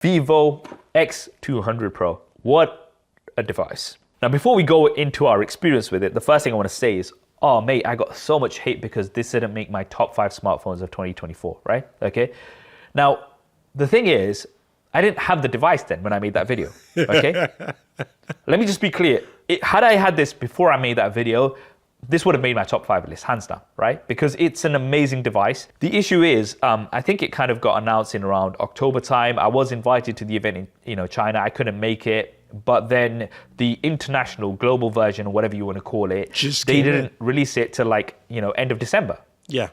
Vivo X200 Pro. What a device. Now, before we go into our experience with it, the first thing I want to say is, oh, mate, I got so much hate because this didn't make my top 5 smartphones of 2024, right? Okay. Now, the thing is, I didn't have the device then when I made that video, okay? Let me just be clear. Had I had this before I made that video, this would have made my top 5 list, hands down, right? Because it's an amazing device. The issue is, I think it kind of got announced in around October time. I was invited to the event in China. I couldn't make it. But then the international global version, or whatever you want to call it, they didn't release it till end of December. Yeah.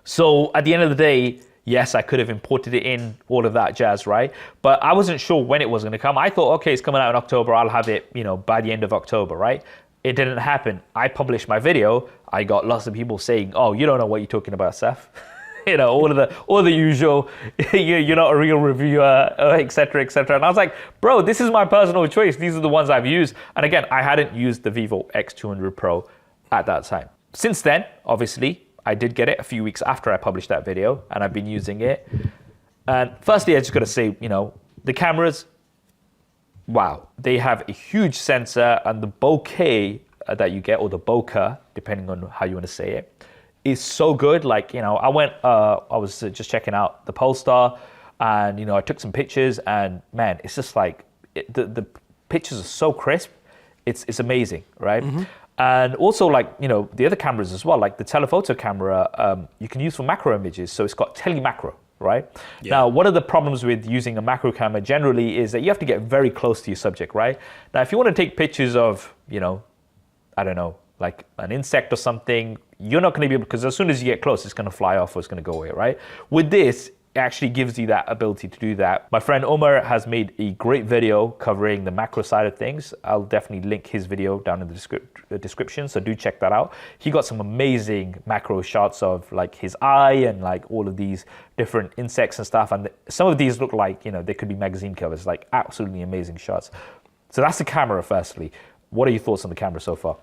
So at the end of the day, yes, I could have imported it in, all of that jazz, right? But I wasn't sure when it was going to come. I thought, okay, it's coming out in October. I'll have it, by the end of October, right? It didn't happen. I published my video. I got lots of people saying, oh, you don't know what you're talking about, Saf. all the usual, you're not a real reviewer, et cetera, et cetera. And I was like, bro, this is my personal choice. These are the ones I've used. And again, I hadn't used the Vivo X200 Pro at that time. Since then, obviously, I did get it a few weeks after I published that video, and I've been using it. And firstly, I just got to say, the cameras, wow, they have a huge sensor, and the bokeh that you get, or the bokeh, depending on how you want to say it, is so good. I was just checking out the Polestar, and I took some pictures, and man, it's just the pictures are so crisp. It's amazing, right? Mm-hmm. And also the other cameras as well, like the telephoto camera, you can use for macro images. So it's got telemacro, right? Yeah. Now, one of the problems with using a macro camera generally is that you have to get very close to your subject, right? Now, if you want to take pictures of, I don't know, like an insect or something, you're not going to be able, because as soon as you get close, it's going to fly off or it's going to go away, right? With this, it actually gives you that ability to do that. My friend Omar has made a great video covering the macro side of things. I'll definitely link his video down in the description, so do check that out. He got some amazing macro shots of his eye and all of these different insects and stuff. And some of these look like, they could be magazine covers, absolutely amazing shots. So that's the camera, firstly. What are your thoughts on the camera so far?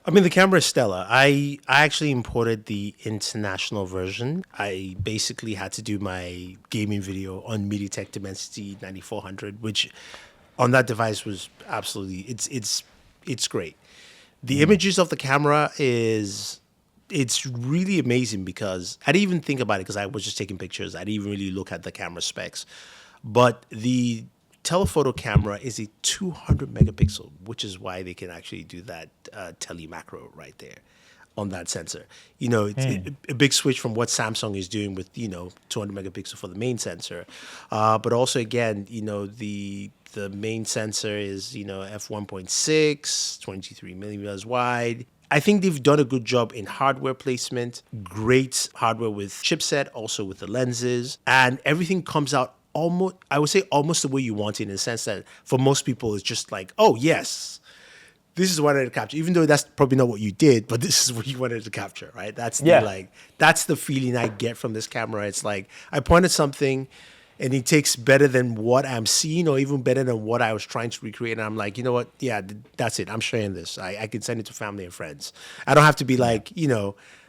I mean, the camera is stellar. I actually imported the international version. I basically had to do my gaming video on MediaTek Dimensity 9400, which on that device was absolutely, it's great. The images of the camera it's really amazing, because I didn't even think about it because I was just taking pictures. I didn't even really look at the camera specs. But the telephoto camera is a 200 megapixel, which is why they can actually do that telemacro right there on that sensor. It's a big switch from what Samsung is doing with 200 megapixel for the main sensor, but also again the main sensor is f1.6, 23 millimeters wide. I think they've done a good job in hardware placement, great hardware with chipset, also with the lenses, and everything comes out almost the way you want it, in the sense that for most people it's just oh yes, this is what I wanted to capture, even though that's probably not what you did, but this is what you wanted to capture, right? That's the feeling I get from this camera. It's I pointed something and it takes better than what I'm seeing, or even better than what I was trying to recreate, and I'm like, you know what, yeah, that's it, I'm sharing this. I can send it to family and friends. I don't have to be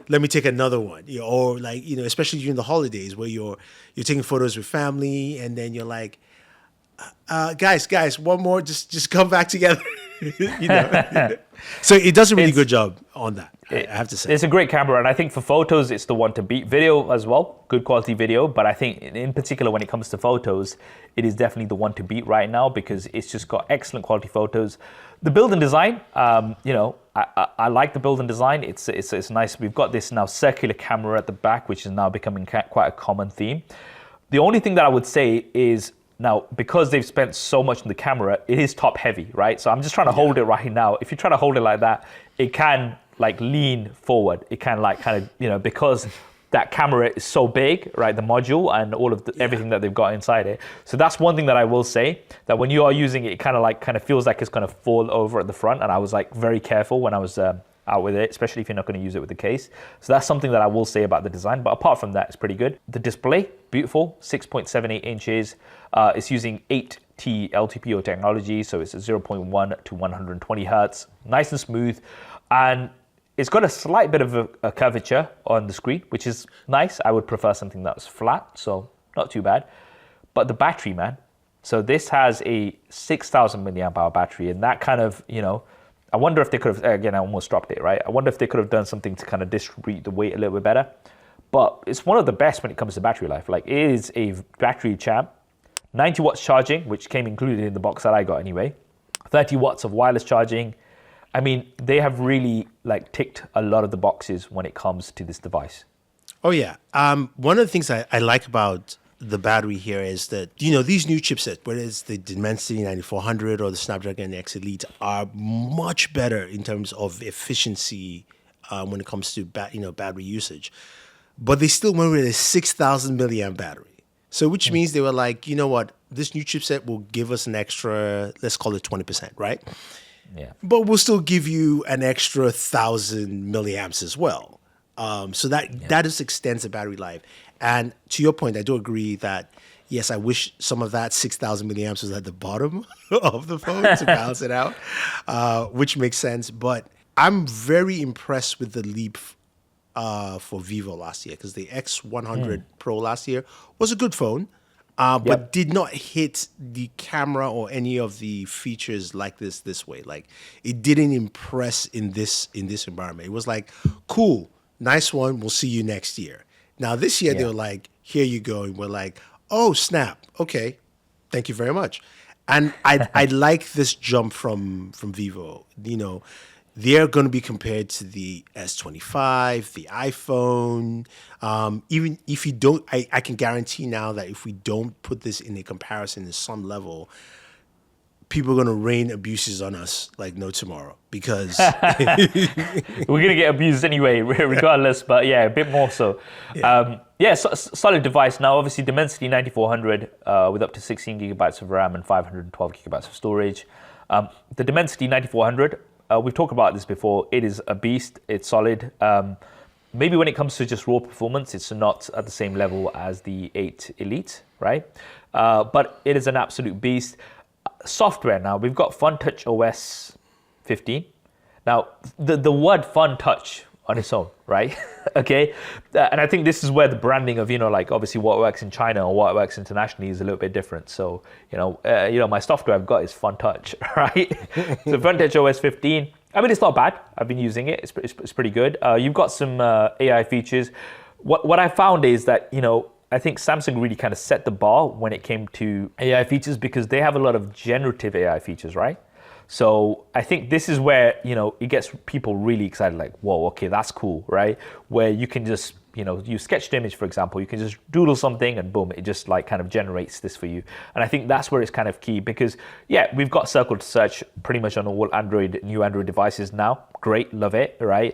let me take another one, or especially during the holidays where you're taking photos with family, and then you're like, guys, one more, just come back together. So it does a really good job on that. I have to say, it's a great camera, and I think for photos, it's the one to beat. Video as well, good quality video, but I think in particular when it comes to photos, it is definitely the one to beat right now, because it's just got excellent quality photos. The build and design, I like the build and design. It's nice. We've got this now circular camera at the back, which is now becoming quite a common theme. The only thing that I would say is, now, because they've spent so much on the camera, it is top heavy, right? So I'm just trying to hold it right now. If you try to hold it like that, it can lean forward. It can because that camera is so big, right? The module and all of everything that they've got inside it. So that's one thing that I will say, that when you are using it, it kind of feels like it's going to fall over at the front. And I was very careful when I was out with it, especially if you're not going to use it with the case. So that's something that I will say about the design. But apart from that, it's pretty good. The display, beautiful, 6.78 inches. It's using 8T LTPO technology, so it's a 0.1 to 120 hertz, nice and smooth. And it's got a slight bit of a curvature on the screen, which is nice. I would prefer something that was flat, so not too bad. But the battery, man. So this has a 6,000 milliamp hour battery, and that kind of, I wonder if they could have, again, I almost dropped it, right? I wonder if they could have done something to kind of distribute the weight a little bit better. But it's one of the best when it comes to battery life. Like, it is a battery champ. 90 watts charging, which came included in the box that I got anyway. 30 watts of wireless charging. I mean, they have really like ticked a lot of the boxes when it comes to this device. Oh, yeah. One of the things I like about the battery here is that, these new chipsets, whether it's the Dimensity 9400 or the Snapdragon X Elite, are much better in terms of efficiency when it comes to battery usage. But they still went with a 6,000 milliamp battery. So which means they were like, you know what, this new chipset will give us an extra, let's call it 20%, right? Yeah. But we'll still give you an extra 1,000 milliamps as well. So that just extends the battery life. And to your point, I do agree that, yes, I wish some of that 6,000 milliamps was at the bottom of the phone to balance it out, which makes sense. But I'm very impressed with the leap for Vivo last year, because the X100 Pro last year was a good phone, but did not hit the camera or any of the features like this way. Like, it didn't impress in this environment. It was like, cool, nice one, we'll see you next year. Now this year they were like, here you go, and we're like, oh snap, okay, thank you very much. And I like this jump from Vivo. They're going to be compared to the S25, the iPhone. Even if you don't, I can guarantee now that if we don't put this in a comparison at some level, people are going to rain abuses on us like no tomorrow, because we're going to get abused anyway, regardless, but yeah, a bit more so. Solid device. Now, obviously, Dimensity 9400 with up to 16 gigabytes of RAM and 512 gigabytes of storage. The Dimensity 9400, we've talked about this before. It is a beast. It's solid. Maybe when it comes to just raw performance, it's not at the same level as the 8 Elite, right? But it is an absolute beast. Software now, we've got FunTouch OS 15. Now, the word Fun Touch on its own, right? Okay. And I think this is where the branding of, obviously what works in China or what works internationally is a little bit different. So, my software I've got is FunTouch, right? So FunTouch OS 15, I mean, it's not bad. I've been using it. It's pretty good. You've got some AI features. What I found is that, I think Samsung really kind of set the bar when it came to AI features, because they have a lot of generative AI features, right? So I think this is where, it gets people really excited, like, whoa, okay, that's cool, right? Where you can just, use sketched image, for example, you can just doodle something and boom, it just like kind of generates this for you. And I think that's where it's kind of key, because we've got Circle to Search pretty much on all new Android devices now. Great, love it, right?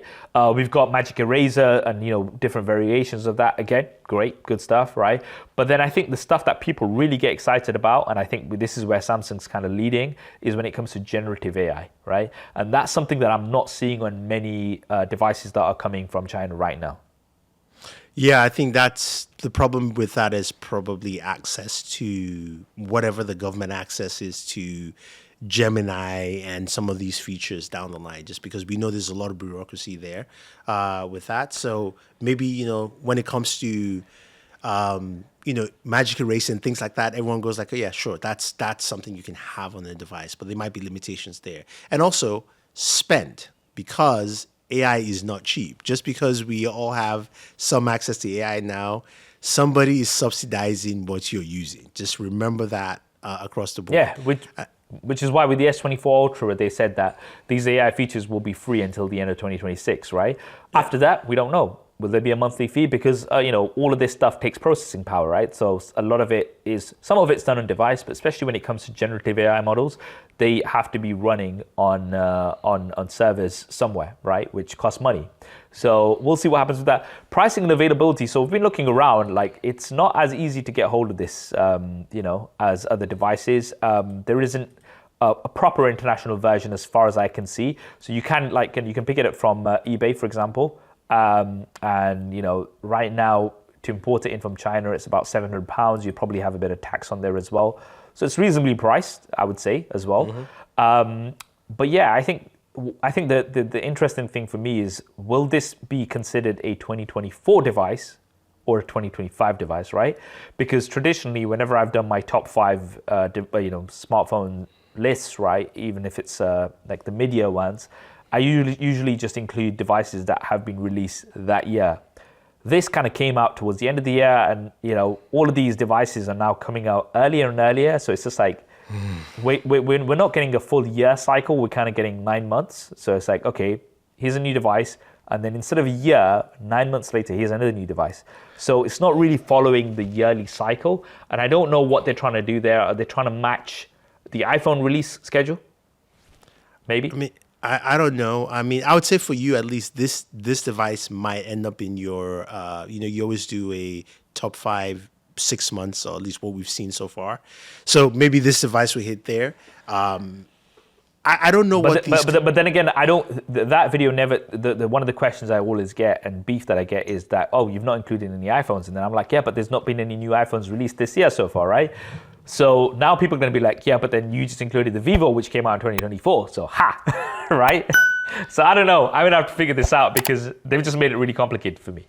We've got Magic Eraser and, different variations of that. Again, great, good stuff, right? But then I think the stuff that people really get excited about, and I think this is where Samsung's kind of leading, is when it comes to generative AI, right? And that's something that I'm not seeing on many devices that are coming from China right now. Yeah, I think that's the problem with that, is probably access to whatever the government access is to Gemini and some of these features down the line, just because we know there's a lot of bureaucracy there with that. So maybe, when it comes to, Magic Eraser and things like that, everyone goes like, oh, yeah, sure, that's something you can have on the device, but there might be limitations there. And also spend, because AI is not cheap. Just because we all have some access to AI now, somebody is subsidizing what you're using. Just remember that across the board. Yeah, which is why with the S24 Ultra, they said that these AI features will be free until the end of 2026, right? Yeah. After that, we don't know. Will there be a monthly fee? Because, all of this stuff takes processing power, right? So a lot of it is, some of it's done on device, but especially when it comes to generative AI models, they have to be running on servers somewhere, right? Which costs money. So we'll see what happens with that. Pricing and availability. So we've been looking around, like it's not as easy to get hold of this, as other devices. There isn't a proper international version as far as I can see. So you can pick it up from eBay, for example. And right now to import it in from China, it's about £700. You probably have a bit of tax on there as well. So it's reasonably priced, I would say, as well. Mm-hmm. But yeah, I think the interesting thing for me is, will this be considered a 2024 device or a 2025 device, right? Because traditionally, whenever I've done my top 5, smartphone lists, right, even if it's like the mid-year ones, I usually just include devices that have been released that year. This kind of came out towards the end of the year, and all of these devices are now coming out earlier and earlier. So it's just like we're not getting a full year cycle. We're kind of getting 9 months. So it's like, okay, here's a new device, and then instead of a year, 9 months later, here's another new device. So it's not really following the yearly cycle, and I don't know what they're trying to do there. Are they trying to match the iPhone release schedule? Maybe. I mean, I don't know. I mean, I would say for you at least, this device might end up in your, you always do a top 5, 6 months, or at least what we've seen so far. So maybe this device will hit there. I don't know but then again, I don't. That video never. The one of the questions I always get and beef that I get is that, oh, you've not included any iPhones, and then I'm like, yeah, but there's not been any new iPhones released this year so far, right? So now people are going to be like, yeah, but then you just included the Vivo, which came out in 2024. So right? So I don't know. I'm gonna have to figure this out because they've just made it really complicated for me.